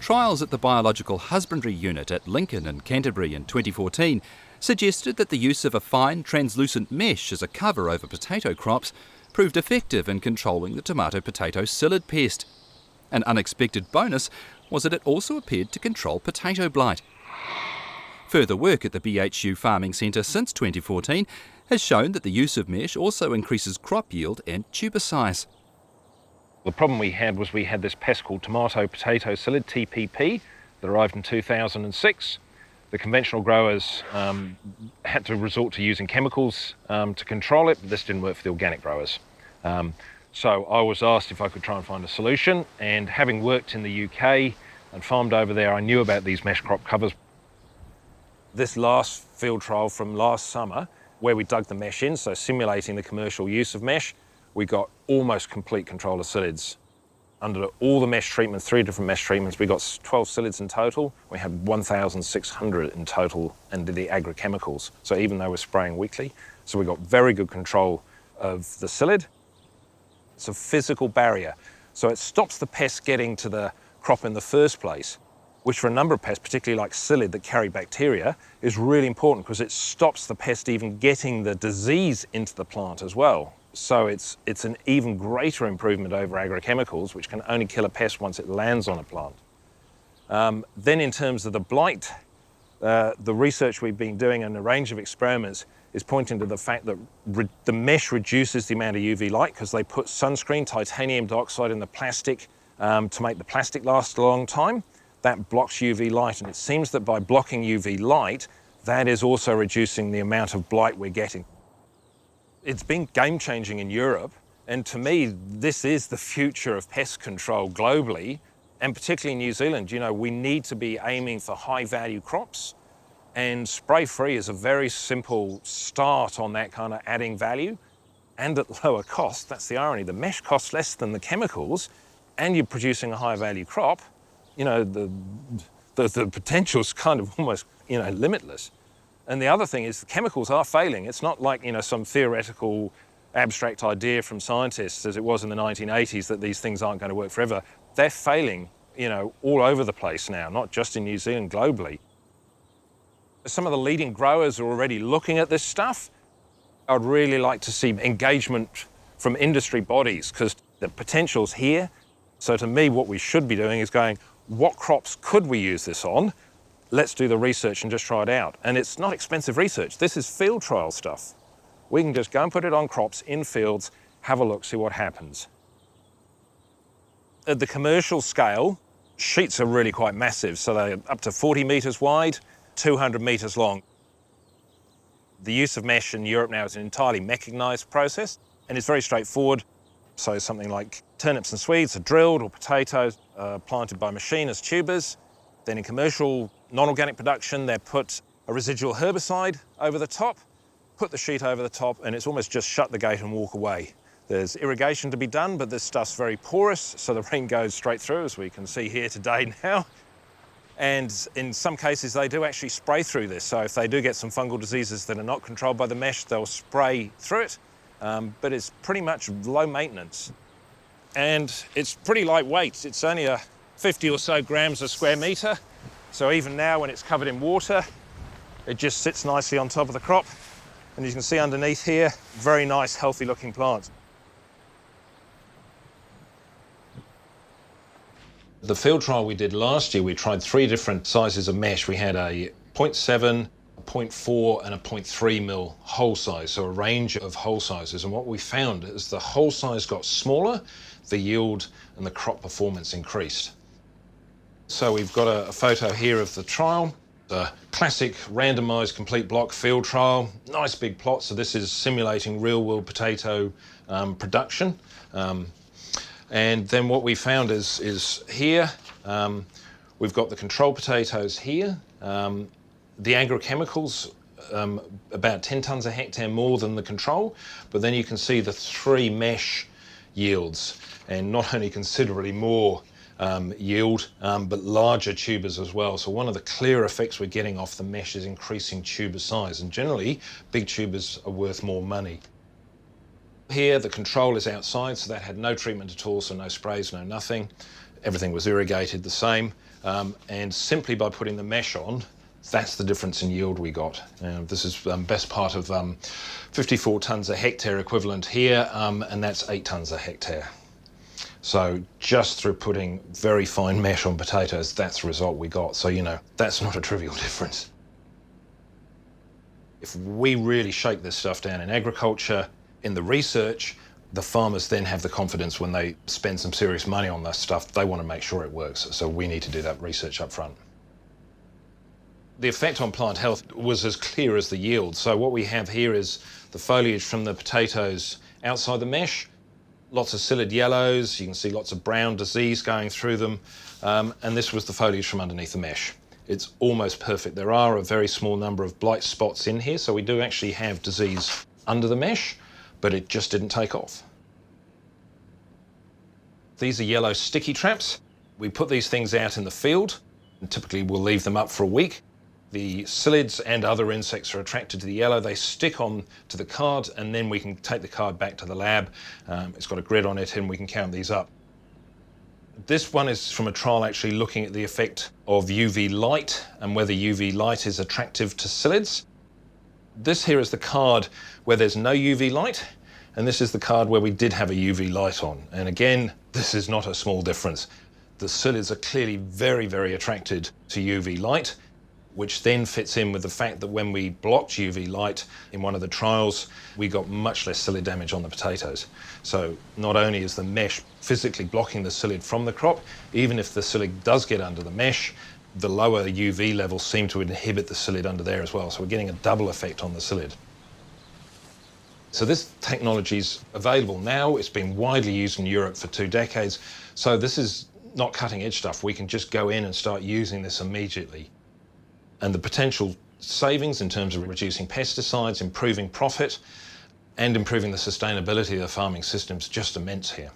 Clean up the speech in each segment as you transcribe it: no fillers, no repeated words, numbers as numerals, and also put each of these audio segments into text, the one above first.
Trials at the Biological Husbandry Unit at Lincoln and Canterbury in 2014 suggested that the use of a fine translucent mesh as a cover over potato crops proved effective in controlling the tomato-potato psyllid pest. An unexpected bonus was that it also appeared to control potato blight. Further work at the BHU Farming Centre since 2014 has shown that the use of mesh also increases crop yield and tuber size. The problem we had was we had this pest called tomato-potato psyllid, TPP, that arrived in 2006. The conventional growers had to resort to using chemicals to control it, but this didn't work for the organic growers. So I was asked if I could try and find a solution, and having worked in the UK and farmed over there, I knew about these mesh crop covers. This last field trial from last summer, where we dug the mesh in, so simulating the commercial use of mesh, we got almost complete control of psyllids. Under all the mesh treatments, 3 different mesh treatments, we got 12 psyllids in total. We had 1,600 in total under the agrochemicals. So even though we're spraying weekly, so we got very good control of the psyllid. It's a physical barrier. So it stops the pests getting to the crop in the first place, which for a number of pests, particularly like psyllid that carry bacteria, is really important because it stops the pest even getting the disease into the plant as well. So it's an even greater improvement over agrochemicals, which can only kill a pest once it lands on a plant. Then in terms of the blight, the research we've been doing and a range of experiments is pointing to the fact that the mesh reduces the amount of UV light because they put sunscreen, titanium dioxide in the plastic to make the plastic last a long time. That blocks UV light, and it seems that by blocking UV light, that is also reducing the amount of blight we're getting. It's been game-changing in Europe, and to me, this is the future of pest control globally, and particularly in New Zealand. You know, we need to be aiming for high-value crops, and spray-free is a very simple start on that kind of adding value, and at lower cost. That's the irony. The mesh costs less than the chemicals, and you're producing a high-value crop. You know, the potential's kind of almost, you know, limitless. And the other thing is the chemicals are failing. It's not like, you know, some theoretical abstract idea from scientists as it was in the 1980s that these things aren't going to work forever. They're failing, you know, all over the place now, not just in New Zealand, globally. Some of the leading growers are already looking at this stuff. I'd really like to see engagement from industry bodies because the potential's here. So to me, what we should be doing is going, what crops could we use this on? Let's do the research and just try it out. And it's not expensive research. This is field trial stuff. We can just go and put it on crops in fields, have a look, see what happens. At the commercial scale, sheets are really quite massive. So they're up to 40 metres wide, 200 metres long. The use of mesh in Europe now is an entirely mechanised process, and it's very straightforward. So something like turnips and swedes are drilled, or potatoes planted by machine as tubers. Then in commercial non-organic production, they put a residual herbicide over the top, put the sheet over the top, and it's almost just shut the gate and walk away. There's irrigation to be done, but this stuff's very porous, so the rain goes straight through, as we can see here today now. And in some cases, they do actually spray through this. So if they do get some fungal diseases that are not controlled by the mesh, they'll spray through it. But it's pretty much low maintenance. And it's pretty lightweight. It's only 50 or so grams a square metre. So even now when it's covered in water, it just sits nicely on top of the crop. And you can see underneath here, very nice, healthy looking plants. The field trial we did last year, we tried 3 different sizes of mesh. We had a 0.7, a 0.4 and a 0.3 mil hole size, so a range of hole sizes. And what we found is the hole size got smaller, the yield and the crop performance increased. So we've got a photo here of the trial, the classic randomised complete block field trial, nice big plot. So this is simulating real world potato production. And then what we found is here, we've got the control potatoes here. The agrochemicals, about 10 tonnes a hectare more than the control, but then you can see the 3 mesh yields, and not only considerably more yield, but larger tubers as well. So one of the clear effects we're getting off the mesh is increasing tuber size, and generally big tubers are worth more money. Here the control is outside, so that had no treatment at all, so no sprays, no nothing. Everything was irrigated the same, and simply by putting the mesh on, that's the difference in yield we got. This is best part of 54 tonnes a hectare equivalent here, and that's 8 tonnes a hectare. So just through putting very fine mesh on potatoes, that's the result we got. So, you know, that's not a trivial difference. If we really shake this stuff down in agriculture, in the research, the farmers then have the confidence when they spend some serious money on this stuff, they want to make sure it works. So we need to do that research up front. The effect on plant health was as clear as the yield. So what we have here is the foliage from the potatoes outside the mesh, lots of psyllid yellows, you can see lots of brown disease going through them, and this was the foliage from underneath the mesh. It's almost perfect. There are a very small number of blight spots in here, so we do actually have disease under the mesh, but it just didn't take off. These are yellow sticky traps. We put these things out in the field, and typically we'll leave them up for a week. The psyllids and other insects are attracted to the yellow. They stick on to the card, and then we can take the card back to the lab. It's got a grid on it, and we can count these up. This one is from a trial actually looking at the effect of UV light and whether UV light is attractive to psyllids. This here is the card where there's no UV light, and this is the card where we did have a UV light on. And again, this is not a small difference. The psyllids are clearly very, very attracted to UV light, which then fits in with the fact that when we blocked UV light in one of the trials, we got much less psyllid damage on the potatoes. So not only is the mesh physically blocking the psyllid from the crop, even if the psyllid does get under the mesh, the lower UV levels seem to inhibit the psyllid under there as well. So we're getting a double effect on the psyllid. So this technology is available now. It's been widely used in Europe for 2 decades. So this is not cutting edge stuff. We can just go in and start using this immediately. And the potential savings in terms of reducing pesticides, improving profit, and improving the sustainability of the farming system is just immense here.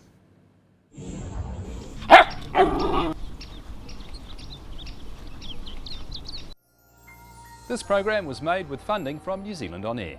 This program was made with funding from New Zealand On Air.